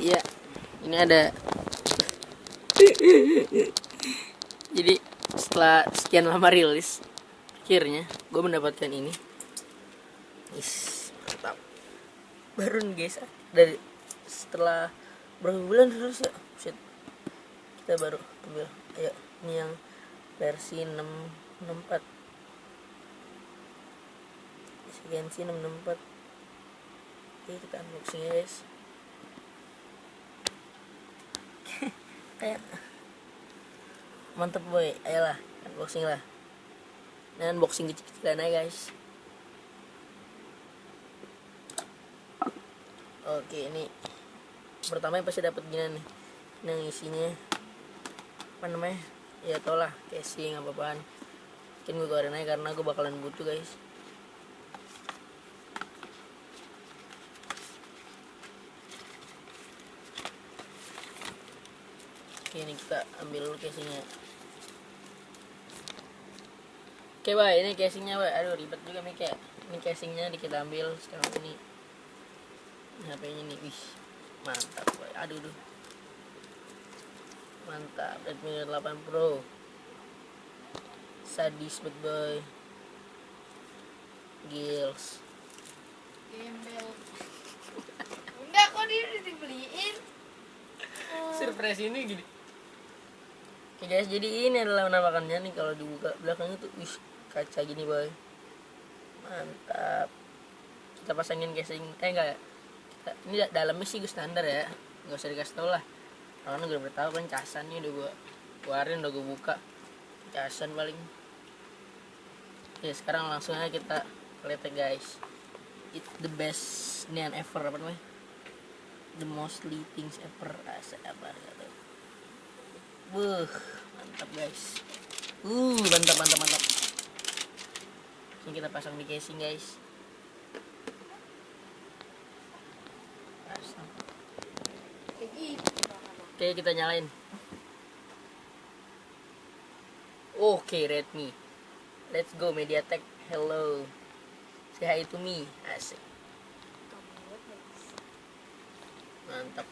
Iya, ini ada. Jadi setelah sekian lama rilis, akhirnya gue mendapatkan ini. Mantap. Baru nih guys, dari setelah berapa bulan terus ya. Shit. Kita baru ambil. Ayo, ini yang versi 664. Versi 664. Oke, kita unboxing ya guys. Kayak mantep boy, ayolah unboxing lah. Nah, unboxing kecil-kecilan aja guys. Oke, ini pertama yang pasti dapat gini nih, yang isinya apa namanya, ya tau lah, casing apa-apaan. Mungkin gue keluarin aja karena gue bakalan butuh guys. Oke, ini kita ambil dulu casingnya. Oke bay, ini casingnya bay. Aduh ribet juga nih kayak. Ini casingnya kita ambil sekarang ini. HP-nya nih, wih mantap bay. Aduh. Mantap, Redmi 8 Pro. Sadis banget boy. Gils. Gembel. Enggak, kok dia udah dibeliin. Surprise ini gini. Oke guys, jadi ini adalah penampakannya nih kalau dibuka belakangnya tuh, wih kaca gini boy. Mantap. Kita pasangin casing, enggak ya. Ini dalamnya sih gue standar ya, nggak usah dikasih tau lah. Karena gue udah tahu kan casan nih, udah gue keluarin, udah gue buka casan paling. Oke, sekarang langsung aja kita lihat guys. It's the best neon ever, apa namanya? The mostly things ever, apa gitu. Mantap guys. Mantap. Ini kita pasang di casing guys. Pasang. Oke, kita nyalain. Oke, Redmi. Let's go MediaTek. Hello. Say hi to me. Asik. Mantap.